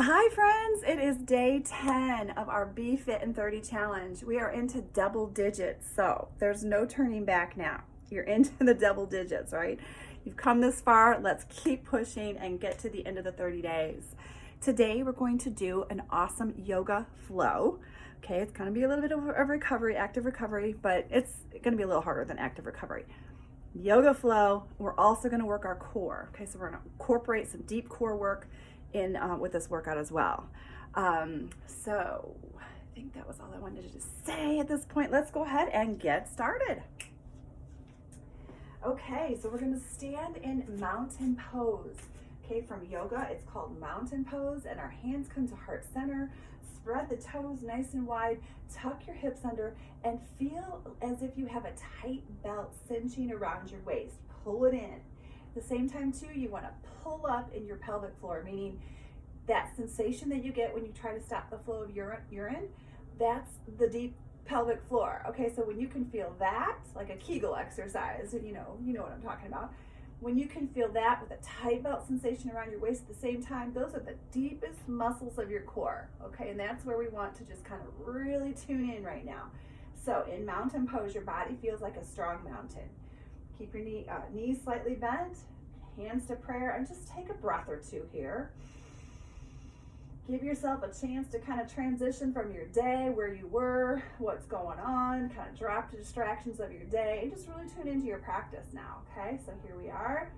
Hi friends, it is day 10 of our Be Fit in 30 challenge. We are into double digits, so there's no turning back now. You're into the double digits, right? You've come this far, let's keep pushing and get to the end of the 30 days. Today we're going to do an awesome yoga flow. Okay, it's gonna be a little bit of a recovery, active recovery, but it's gonna be a little harder than active recovery. Yoga flow, we're also gonna work our core. Okay, so we're gonna incorporate some deep core work in with this workout as well. So I think that was all I wanted to say at this point. Let's go ahead and get started. Okay, so we're gonna stand in mountain pose. Okay, from yoga, it's called mountain pose, and our hands come to heart center. Spread the toes nice and wide, tuck your hips under, and feel as if you have a tight belt cinching around your waist. Pull it in. At the same time too, you want to pull up in your pelvic floor, meaning that sensation that you get when you try to stop the flow of urine, that's the deep pelvic floor. Okay, so when you can feel that, like a Kegel exercise, you know what I'm talking about. When you can feel that with a tight belt sensation around your waist at the same time, those are the deepest muscles of your core. Okay, and that's where we want to just kind of really tune in right now. So in mountain pose, your body feels like a strong mountain. Keep your knees slightly bent, hands to prayer, and just take a breath or two here. Give yourself a chance to kind of transition from your day, where you were, what's going on, kind of drop the distractions of your day, and just really tune into your practice now, okay? So here we are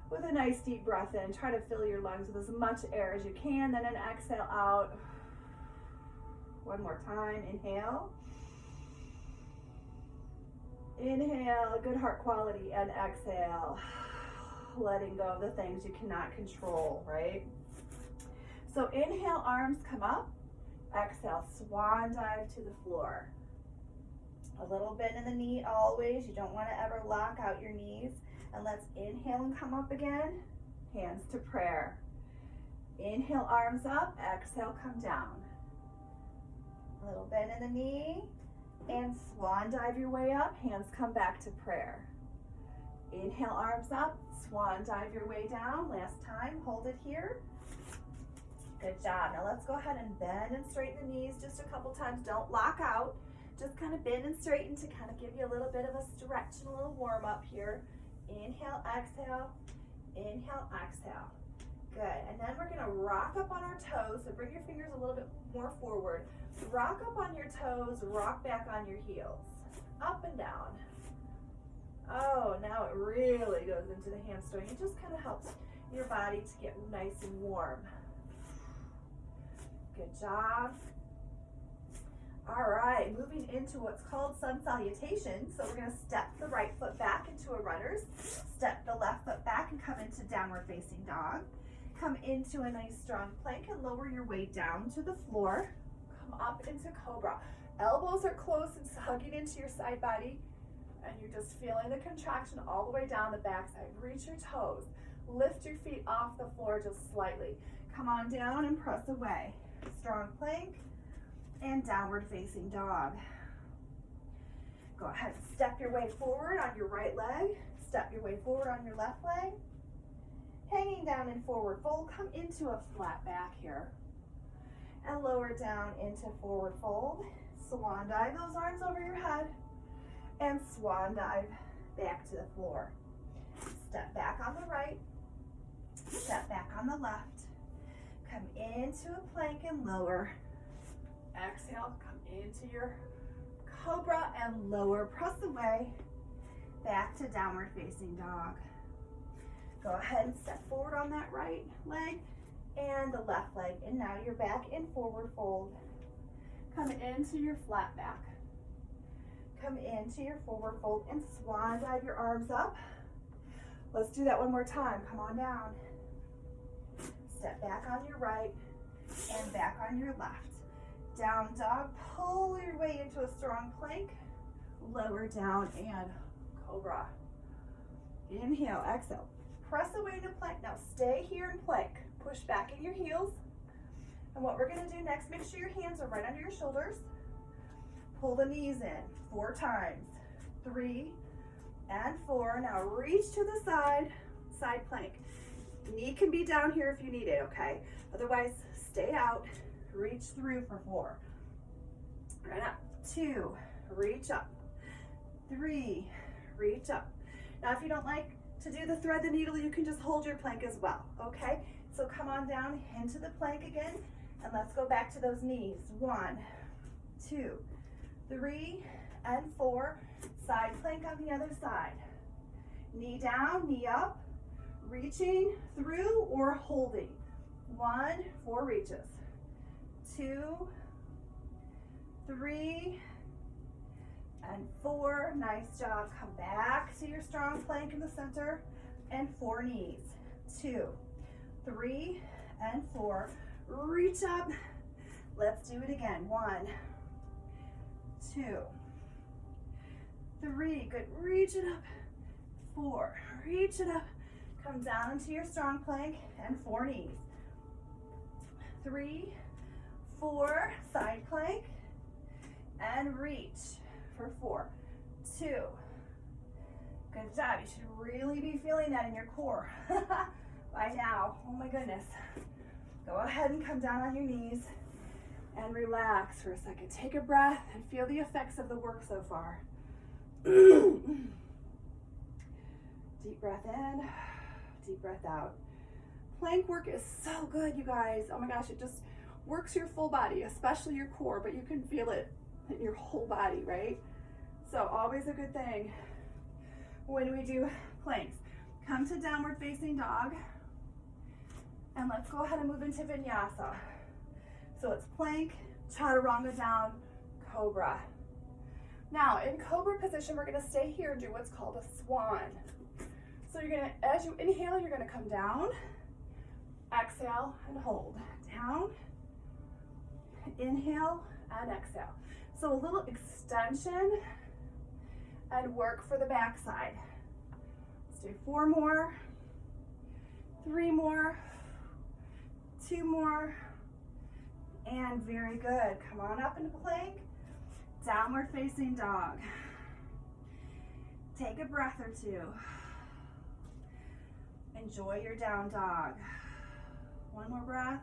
with a nice deep breath in. Try to fill your lungs with as much air as you can, then an exhale out. One more time, inhale. Inhale, good heart quality, and exhale. Letting go of the things you cannot control, right? So inhale, arms come up. Exhale, swan dive to the floor. A little bend in the knee always. You don't want to ever lock out your knees. And let's inhale and come up again. Hands to prayer. Inhale, arms up. Exhale, come down. A little bend in the knee. And swan dive your way up. Hands come back to prayer. Inhale, arms up. Swan dive your way down. Last time, hold it here. Good job. Now let's go ahead and bend and straighten the knees just a couple times. Don't lock out. Just kind of bend and straighten to kind of give you a little bit of a stretch and a little warm up here. Inhale, exhale. Inhale, exhale. Good. And then we're going to rock up on our toes. So bring your fingers a little bit more forward. Rock up on your toes. Rock back on your heels. Up and down. Oh, now it really goes into the hamstring. It just kind of helps your body to get nice and warm. Good job. All right, moving into what's called sun salutation. So we're going to step the right foot back into a runner's, step the left foot back and come into downward facing dog. Come into a nice strong plank and lower your weight down to the floor. Come up into cobra. Elbows are close and hugging into your side body, and you're just feeling the contraction all the way down the backside. Reach your toes. Lift your feet off the floor just slightly. Come on down and press away. Strong plank and downward facing dog. Go ahead and step your way forward on your right leg. Step your way forward on your left leg. Hanging down in forward fold. Come into a flat back here. And lower down into forward fold. Swan dive those arms over your head. And swan dive back to the floor. Step back on the right. Step back on the left. Come into a plank and lower. Exhale, come into your cobra and lower. Press away. Back to downward facing dog. Go ahead and step forward on that right leg and the left leg. And now you're back in forward fold. Come into your flat back. Come into your forward fold and swan dive your arms up. Let's do that one more time. Come on down. Step back on your right and back on your left. Down dog, pull your way into a strong plank. Lower down and cobra. Inhale, exhale. Press away into plank. Now stay here in plank. Push back in your heels. And what we're going to do next, make sure your hands are right under your shoulders. Pull the knees in 4 times. 3 and 4. Now reach to the side plank. Knee can be down here if you need it, okay? Otherwise, stay out, reach through for 4. Right up, 2, reach up, 3, reach up. Now, if you don't like to do the thread the needle, you can just hold your plank as well, okay? So come on down into the plank again, and let's go back to those knees. 1, 2, 3, and 4. Side plank on the other side. Knee down, knee up, reaching through or holding. 1, 4 reaches. 2, 3, and 4. Nice job. Come back to your strong plank in the center and 4 knees. 2, 3, and 4. Reach up. Let's do it again. 1, 2, 3. Good. Reach it up. 4. Reach it up. Come down into your strong plank and 4 knees. 3, 4. Side plank and reach for 4. 2. Good job. You should really be feeling that in your core by now. Oh my goodness. Go ahead and come down on your knees and relax for a second. Take a breath and feel the effects of the work so far. Deep breath in, deep breath out. Plank work is so good, you guys. Oh my gosh, it just works your full body, especially your core, but you can feel it in your whole body, right? So always a good thing when we do planks. Come to downward facing dog, and let's go ahead and move into vinyasa. So it's plank, chaturanga down, cobra. Now in cobra position, we're gonna stay here and do what's called a swan. So you're gonna, as you inhale, you're gonna come down, exhale, and hold. Down, inhale, and exhale. So a little extension and work for the back side. Let's do 4 more, 3 more, 2 more, and very good. Come on up into plank, downward facing dog. Take a breath or 2. Enjoy your down dog. 1 more breath.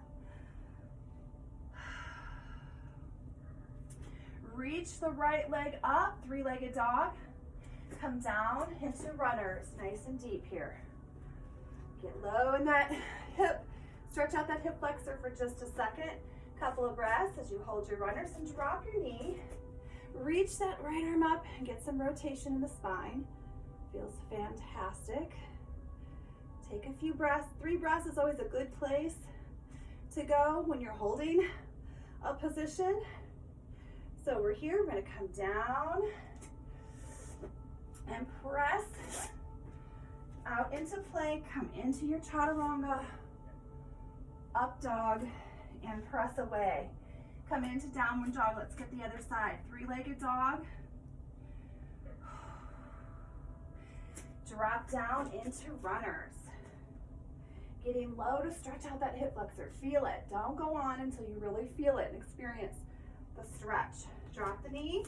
Reach the right leg up, 3-legged dog. Come down into runners, nice and deep here. Get low in that hip. Stretch out that hip flexor for just a second. Couple of breaths as you hold your runners and drop your knee. Reach that right arm up and get some rotation in the spine. Feels fantastic. Take a few breaths. 3 breaths is always a good place to go when you're holding a position. So we're here, we're gonna come down and press out into plank, come into your chaturanga, up dog, and press away. Come into downward dog. Let's get the other side. 3-legged dog. Drop down into runners. Getting low to stretch out that hip flexor. Feel it. Don't go on until you really feel it and experience the stretch. Drop the knee.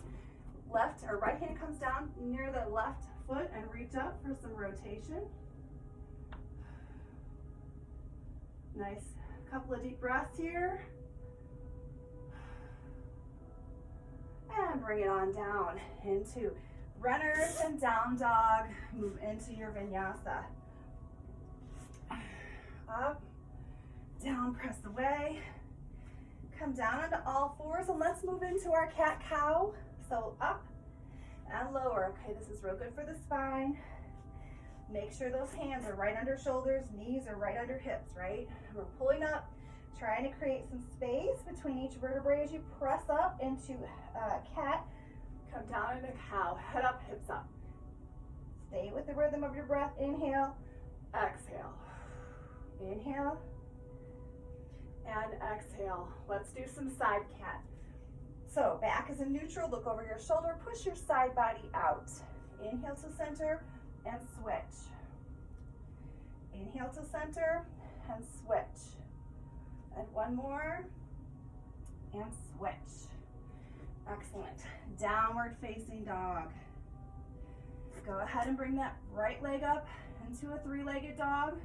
Left or right hand comes down near the left foot and reach up for some rotation. Nice. Couple of deep breaths here. And bring it on down into runners and down dog. Move into your vinyasa. Up, down, press away. Come down onto all fours and let's move into our cat-cow. So up and lower. Okay, this is real good for the spine. Make sure those hands are right under shoulders, knees are right under hips, right? We're pulling up, trying to create some space between each vertebrae as you press up into cat. Come down into cow, head up, hips up. Stay with the rhythm of your breath. Inhale, exhale. Inhale and exhale. Let's do some side cat. So back is in neutral, look over your shoulder, push your side body out. Inhale to center and switch. Inhale to center and switch. And 1 more and switch. Excellent. Downward facing dog. Go ahead and bring that right leg up into a 3-legged dog.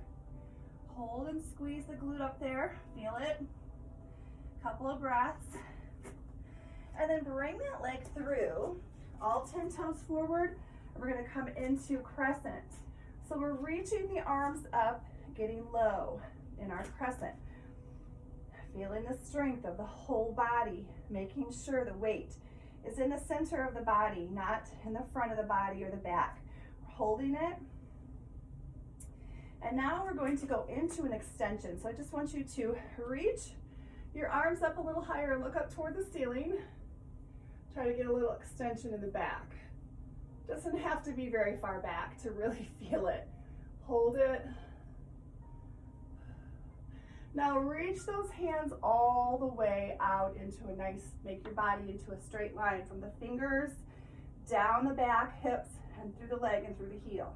Hold and squeeze the glute up there. Feel it. Couple of breaths. And then bring that leg through, all 10 toes forward. We're gonna come into crescent. So we're reaching the arms up, getting low in our crescent. Feeling the strength of the whole body, making sure the weight is in the center of the body, not in the front of the body or the back. We're holding it. And now we're going to go into an extension. So I just want you to reach your arms up a little higher, look up toward the ceiling. Try to get a little extension in the back. Doesn't have to be very far back to really feel it. Hold it. Now reach those hands all the way out into a nice, make your body into a straight line from the fingers, down the back, hips, and through the leg and through the heel.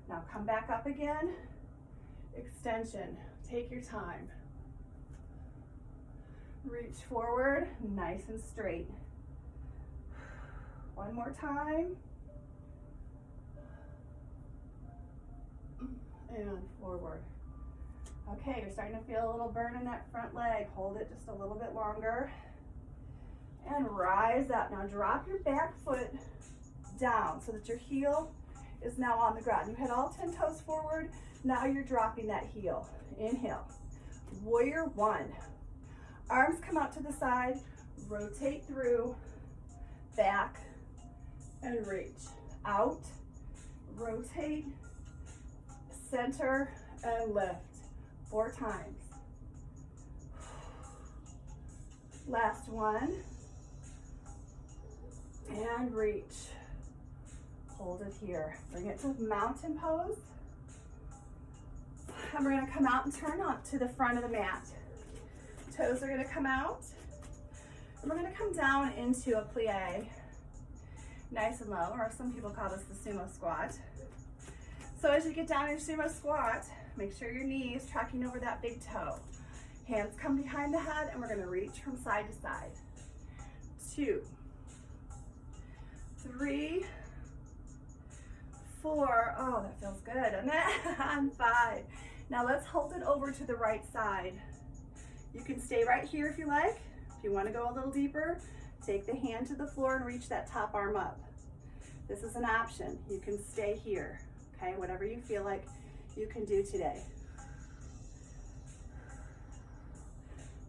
Now come back up again, extension, take your time. Reach forward, nice and straight. One more time. And forward. Okay, you're starting to feel a little burn in that front leg. Hold it just a little bit longer. And rise up. Now drop your back foot down so that your heel is now on the ground. You had all 10 toes forward. Now you're dropping that heel. Inhale. Warrior one. Arms come out to the side. Rotate through. Back. And reach. Out. Rotate. Center. And lift. 4 times. Last one. And reach. Hold it here. Bring it to mountain pose. And we're going to come out and turn up to the front of the mat. Toes are going to come out. And we're going to come down into a plie. Nice and low, or some people call this the sumo squat. So as you get down in sumo squat, make sure your knee is tracking over that big toe. Hands come behind the head, and we're going to reach from side to side. 2, 3, 4. Oh, that feels good, doesn't it? And 5. Now let's hold it over to the right side. You can stay right here if you like. If you want to go a little deeper, take the hand to the floor and reach that top arm up. This is an option. You can stay here, okay? Whatever you feel like you can do today.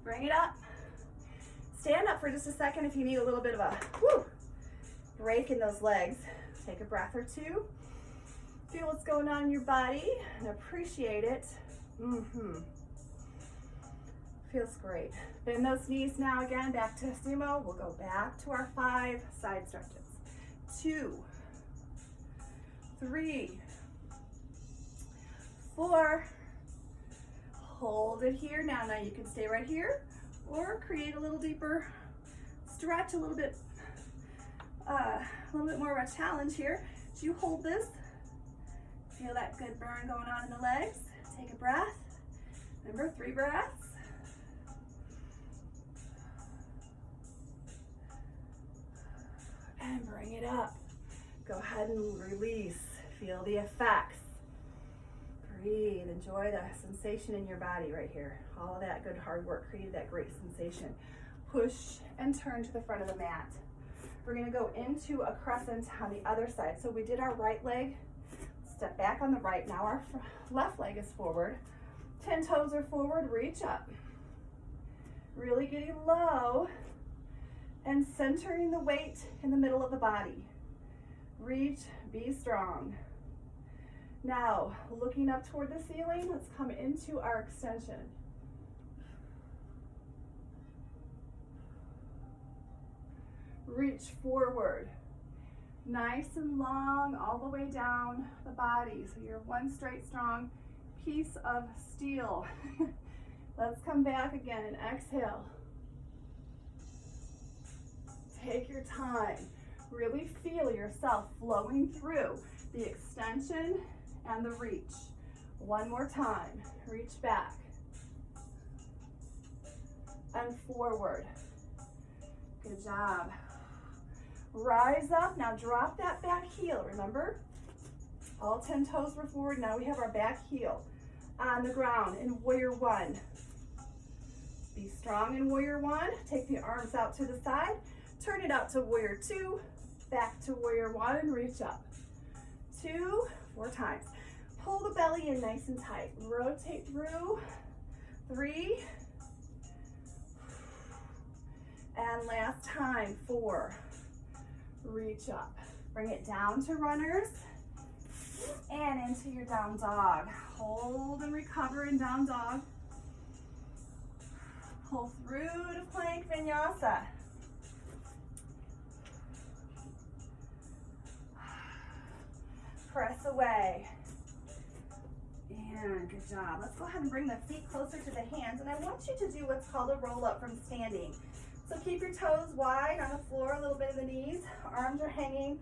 Bring it up. Stand up for just a second if you need a little bit of a break in those legs. Take a breath or two. Feel what's going on in your body and appreciate it. Feels great. Bend those knees now again, back to sumo. We'll go back to our 5 side stretches. 2, 3, 4. Hold it here. Now you can stay right here or create a little deeper stretch, a little bit more of a challenge here. As you hold this, feel that good burn going on in the legs. Take a breath. Remember, 3 breaths. And bring it up. Go ahead and release. Feel the effects. Breathe. Enjoy the sensation in your body right here. All of that good hard work created that great sensation. Push and turn to the front of the mat. We're going to go into a crescent on the other side. So we did our right leg. Step back on the right. Now our left leg is forward. 10 toes are forward. Reach up. Really getting low and centering the weight in the middle of the body. Reach, be strong. Now, looking up toward the ceiling, let's come into our extension. Reach forward. Nice and long all the way down the body. So you're one straight, strong piece of steel. Let's come back again and exhale. Take your time. Really feel yourself flowing through the extension and the reach. One more time. Reach back and forward. Good job. Rise up. Now drop that back heel. Remember, all 10 toes were forward. Now we have our back heel. on the ground in warrior one. Be strong in warrior one. Take the arms out to the side. Turn it out to warrior two. Back to warrior one and reach up. 2, 4 times. Pull the belly in nice and tight. Rotate through. 3. And last time, 4. Reach up. Bring it down to runners and into your down dog. Hold and recover in down dog. Pull through to plank vinyasa. Press away. And good job. Let's go ahead and bring the feet closer to the hands. And I want you to do what's called a roll up from standing. So keep your toes wide on the floor, a little bit of the knees. Arms are hanging.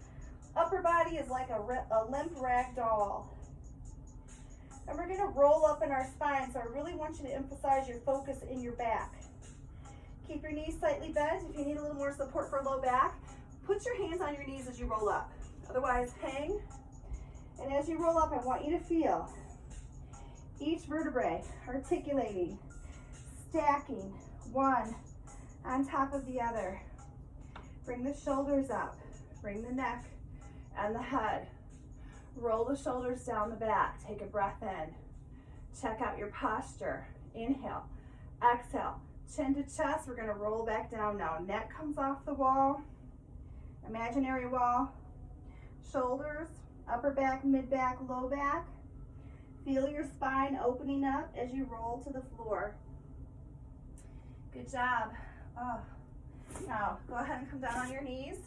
Upper body is like a limp rag doll. And we're going to roll up in our spine. So I really want you to emphasize your focus in your back. Keep your knees slightly bent. If you need a little more support for low back, put your hands on your knees as you roll up. Otherwise, hang. And as you roll up, I want you to feel each vertebrae articulating, stacking, one on top of the other. Bring the shoulders up, bring the neck and the head. Roll the shoulders down the back. Take a breath in. Check out your posture. Inhale, exhale, chin to chest. We're gonna roll back down now. Neck comes off the wall, imaginary wall. Shoulders, upper back, mid back, low back. Feel your spine opening up as you roll to the floor. Good job. Oh. Now, go ahead and come down on your knees.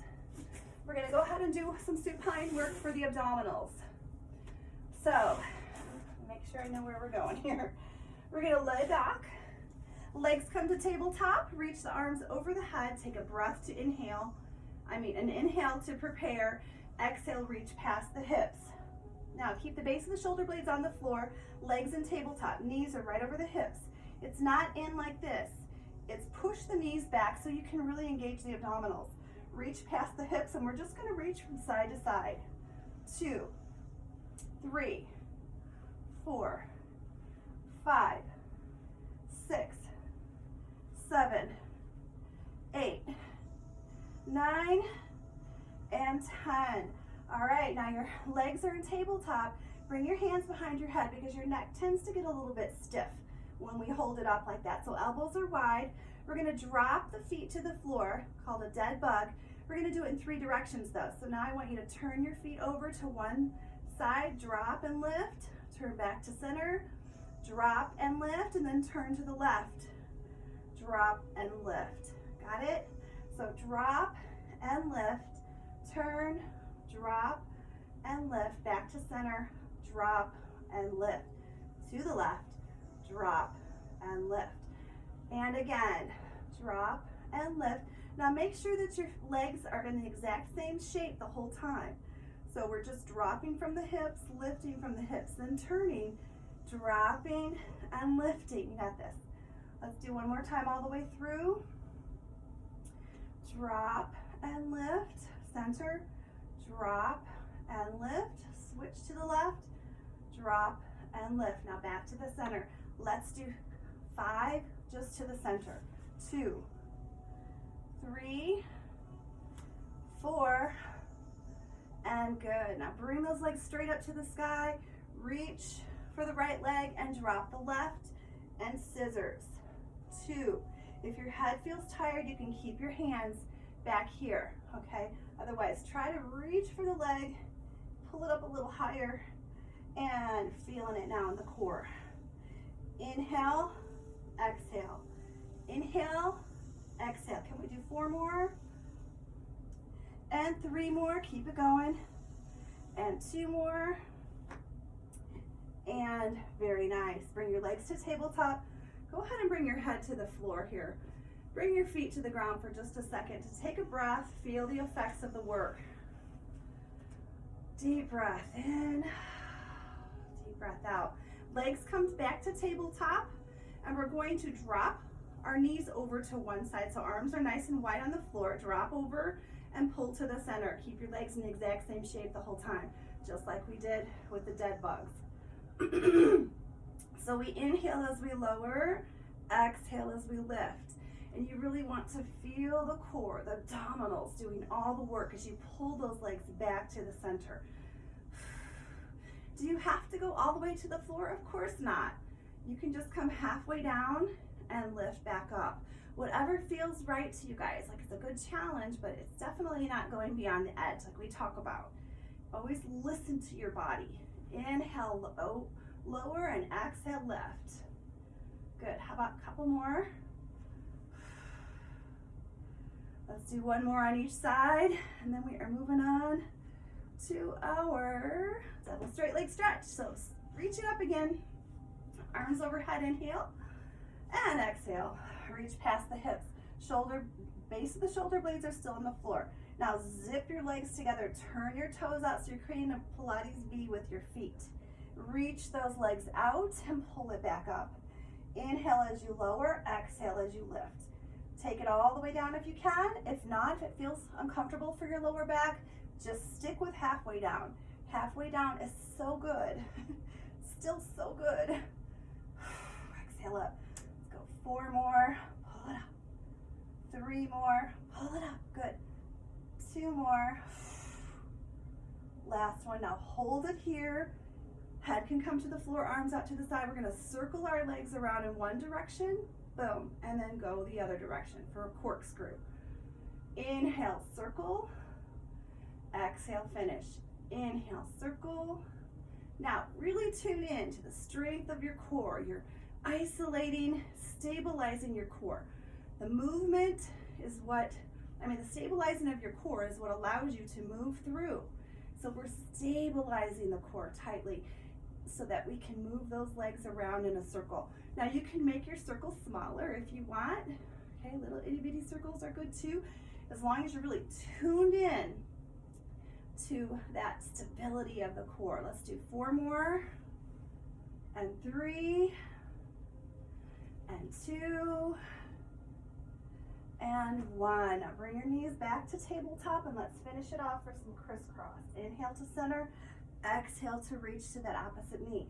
We're gonna go ahead and do some supine work for the abdominals. So, make sure I know where we're going here. We're gonna lay back. Legs come to tabletop. Reach the arms over the head. Take a breath to inhale. An inhale to prepare. Exhale, reach past the hips. Now, keep the base of the shoulder blades on the floor. Legs in tabletop. Knees are right over the hips. It's not in like this. It's push the knees back so you can really engage the abdominals. Reach past the hips, and we're just going to reach from side to side. 2, 3, 4, 5, 6, 7, 8, 9, and 10. All right, now your legs are in tabletop. Bring your hands behind your head because your neck tends to get a little bit stiff when we hold it up like that. So elbows are wide. We're gonna drop the feet to the floor, called a dead bug. We're gonna do it in 3 directions though. So now I want you to turn your feet over to one side, drop and lift, turn back to center, drop and lift, and then turn to the left. Drop and lift. Got it? So drop and lift, turn, drop and lift, back to center, drop and lift, to the left, drop and lift, and again, drop and lift. Now make sure that your legs are in the exact same shape the whole time. So we're just dropping from the hips, lifting from the hips, then turning, dropping and lifting. You got this. Let's do one more time all the way through. Drop and lift, center, drop and lift, switch to the left, drop and lift. Now back to the center. Let's do 5 just to the center. 2, 3, 4, and good. Now bring those legs straight up to the sky, reach for the right leg and drop the left, and scissors. 2. If your head feels tired, you can keep your hands back here, okay? Otherwise, try to reach for the leg, pull it up a little higher, and feeling it now in the core. Inhale, exhale. Inhale, exhale. Can we do 4 more? And 3 more, keep it going. And 2 more. And very nice. Bring your legs to tabletop. Go ahead and bring your head to the floor here. Bring your feet to the ground for just a second to take a breath, feel the effects of the work. Deep breath in, deep breath out. Legs come back to tabletop, and we're going to drop our knees over to one side. So arms are nice and wide on the floor. Drop over and pull to the center. Keep your legs in the exact same shape the whole time, just like we did with the dead bugs. So we inhale as we lower, exhale as we lift. And you really want to feel the core, the abdominals doing all the work as you pull those legs back to the center. Do you have to go all the way to the floor? Of course not. You can just come halfway down and lift back up. Whatever feels right to you guys. Like, it's a good challenge, but it's definitely not going beyond the edge like we talk about. Always listen to your body. Inhale, lower, and exhale, lift. Good. How about a couple more? Let's do one more on each side, and then we are moving on to our double straight leg stretch. So reach it up again. Arms overhead, inhale, and exhale. Reach past the hips. Base of the shoulder blades are still on the floor. Now zip your legs together. Turn your toes out so you're creating a Pilates V with your feet. Reach those legs out and pull it back up. Inhale as you lower, exhale as you lift. Take it all the way down if you can. If not, if it feels uncomfortable for your lower back, just stick with halfway down. Halfway down is so good. Still so good. Exhale up. Let's go 4 more. Pull it up. 3 more. Pull it up. Good. 2 more. Last one. Now hold it here. Head can come to the floor, arms out to the side. We're going to circle our legs around in one direction. Boom. And then go the other direction for a corkscrew. Inhale, circle. Exhale, finish. Inhale, circle. Now, really tune in to the strength of your core. You're isolating, stabilizing your core. The movement is the stabilizing of your core is what allows you to move through. So we're stabilizing the core tightly so that we can move those legs around in a circle. Now you can make your circle smaller if you want. Okay, little itty bitty circles are good too, as long as you're really tuned in to that stability of the core. Let's do 4 more, and 3, and 2, and 1. Now bring your knees back to tabletop and let's finish it off for some crisscross. Inhale to center, exhale to reach to that opposite knee.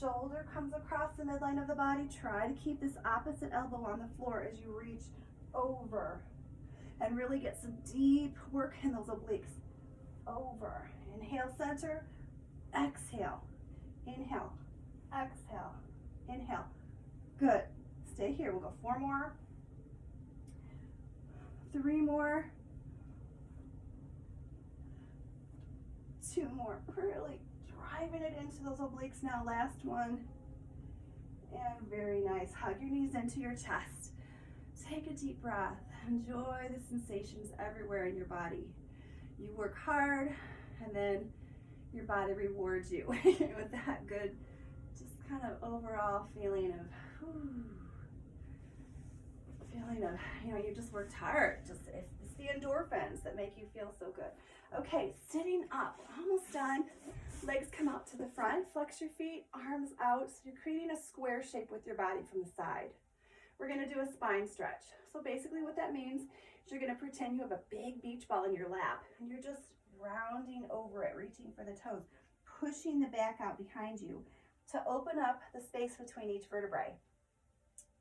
Shoulder comes across the midline of the body. Try to keep this opposite elbow on the floor as you reach over and really get some deep work in those obliques. Over. Inhale, center, exhale. Inhale, exhale, inhale. Good. Stay here. We'll go 4 more. 3 more. 2 more. Really driving it into those obliques now. Last one. And very nice. Hug your knees into your chest. Take a deep breath. Enjoy the sensations everywhere in your body. You work hard, and then your body rewards you with that good, just kind of overall feeling of, you just worked hard. It's the endorphins that make you feel so good. Okay, sitting up, almost done. Legs come out to the front, flex your feet, arms out. So you're creating a square shape with your body from the side. We're gonna do a spine stretch. So basically what that means is you're gonna pretend you have a big beach ball in your lap and you're just rounding over it, reaching for the toes, pushing the back out behind you to open up the space between each vertebrae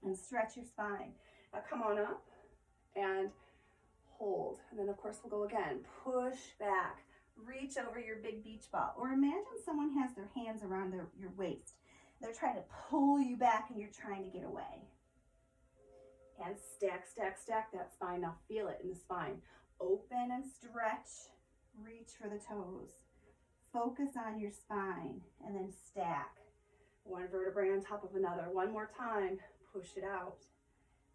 and stretch your spine. Now come on up and hold. And then of course we'll go again. Push back, reach over your big beach ball. Or imagine someone has their hands around your waist. They're trying to pull you back and you're trying to get away. And stack, stack, stack that spine. Now feel it in the spine. Open and stretch, reach for the toes. Focus on your spine and then stack. One vertebrae on top of another. One more time, push it out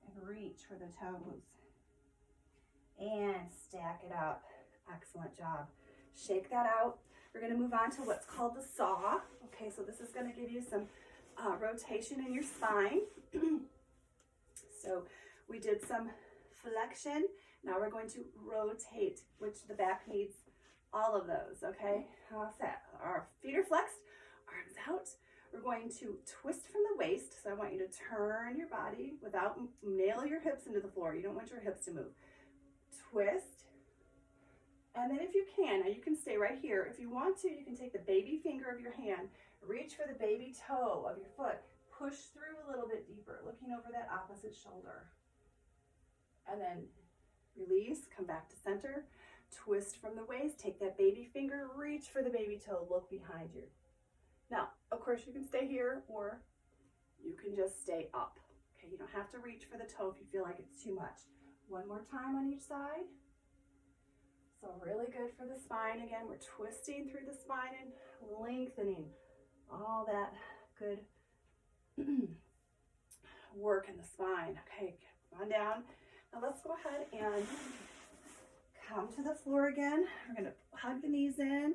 and reach for the toes. And stack it up. Excellent job. Shake that out. We're gonna move on to what's called the saw. Okay, so this is gonna give you some rotation in your spine. So we did some flexion. Now we're going to rotate, which the back needs all of those, okay? Our feet are flexed, arms out. We're going to twist from the waist. So I want you to turn your body without nail your hips into the floor. You don't want your hips to move. Twist. And then if you can, now you can stay right here. If you want to, you can take the baby finger of your hand, reach for the baby toe of your foot, push through a little bit deeper, looking over that opposite shoulder. And then release, come back to center, twist from the waist, take that baby finger, reach for the baby toe, look behind you. Now, of course, you can stay here or you can just stay up. Okay, you don't have to reach for the toe if you feel like it's too much. One more time on each side. So really good for the spine. Again, we're twisting through the spine and lengthening all that good work in the spine. Okay, come on down. Now let's go ahead and come to the floor again. We're going to hug the knees in,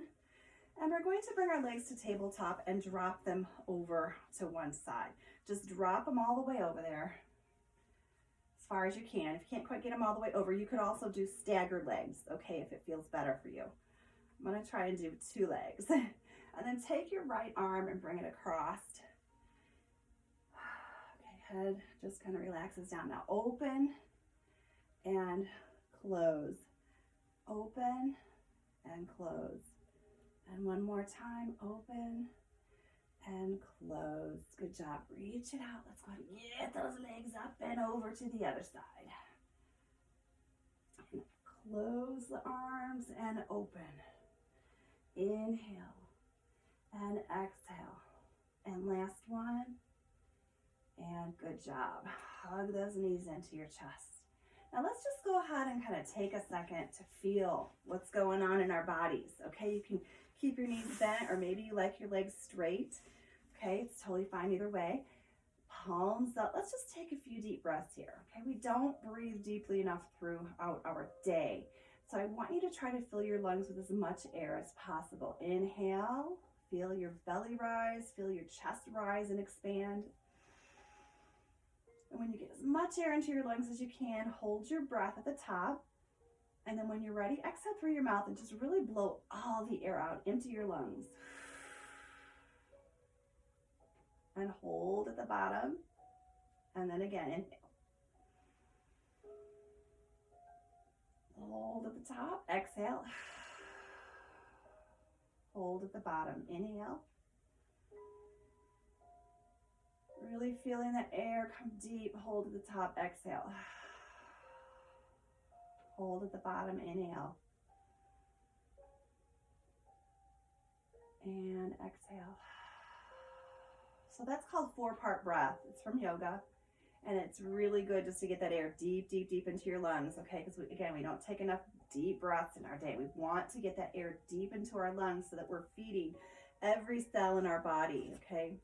and we're going to bring our legs to tabletop and drop them over to one side. Just drop them all the way over there as far as you can. If you can't quite get them all the way over, you could also do staggered legs, okay, if it feels better for you. I'm going to try and do 2 legs. And then take your right arm and bring it across. Okay, head just kind of relaxes down. Now open and close. Open and close. And one more time, open and close. Good job. Reach it out. Let's go ahead and get those legs up and over to the other side. And close the arms and open. Inhale and exhale. And last one. And good job. Hug those knees into your chest. Now let's just go ahead and kind of take a second to feel what's going on in our bodies. Okay, you can keep your knees bent, or maybe you like your legs straight. Okay, it's totally fine either way. Palms up. Let's just take a few deep breaths here. Okay, we don't breathe deeply enough throughout our day. So I want you to try to fill your lungs with as much air as possible. Inhale, feel your belly rise, feel your chest rise and expand. And when you get as much air into your lungs as you can, hold your breath at the top. And then when you're ready, exhale through your mouth and just really blow all the air out into your lungs. And hold at the bottom. And then again, inhale. Hold at the top, exhale. Hold at the bottom, inhale. Really feeling the air come deep, hold at the top, exhale. Hold at the bottom, inhale. And exhale. So that's called 4-part breath. It's from yoga. And it's really good just to get that air deep, deep, deep into your lungs, okay? Because, again, we don't take enough deep breaths in our day. We want to get that air deep into our lungs so that we're feeding every cell in our body, okay?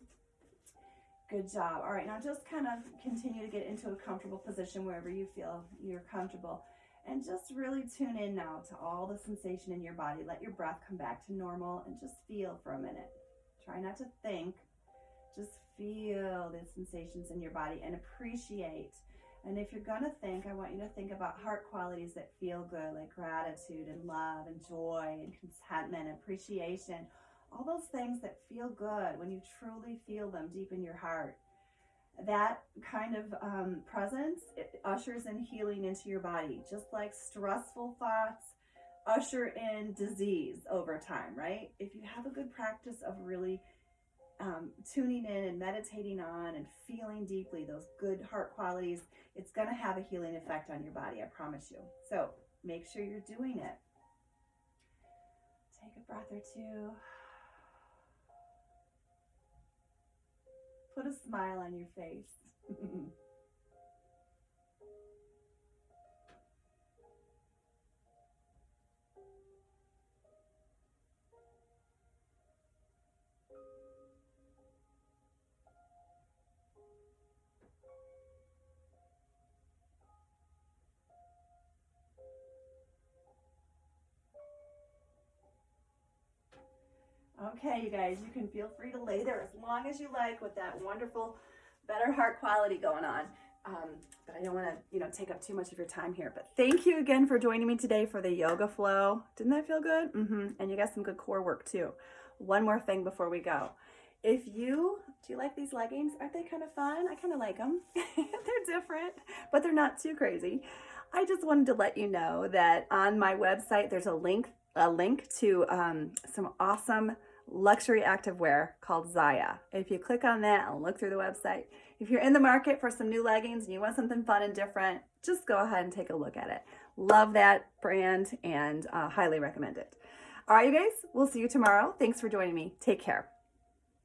Good job. All right, now just kind of continue to get into a comfortable position wherever you feel you're comfortable. And just really tune in now to all the sensation in your body. Let your breath come back to normal and just feel for a minute. Try not to think. Just feel the sensations in your body and appreciate. And if you're gonna think, I want you to think about heart qualities that feel good, like gratitude and love and joy and contentment, appreciation, all those things that feel good when you truly feel them deep in your heart. That kind of presence, it ushers in healing into your body, just like stressful thoughts usher in disease over time, right? If you have a good practice of really tuning in and meditating on and feeling deeply those good heart qualities, it's going to have a healing effect on your body, I promise you. So make sure you're doing it. Take a breath or two. Put a smile on your face. Okay, you guys, you can feel free to lay there as long as you like with that wonderful, better heart quality going on. But I don't want to, take up too much of your time here. But thank you again for joining me today for the yoga flow. Didn't that feel good? And you got some good core work too. One more thing before we go. Do you like these leggings? Aren't they kind of fun? I kind of like them. They're different, but they're not too crazy. I just wanted to let you know that on my website, there's a link to some awesome luxury activewear called Zaya. If you click on that and look through the website, if you're in the market for some new leggings and you want something fun and different, just go ahead and take a look at it. Love that brand and highly recommend it. All right, you guys, we'll see you tomorrow. Thanks for joining me. Take care.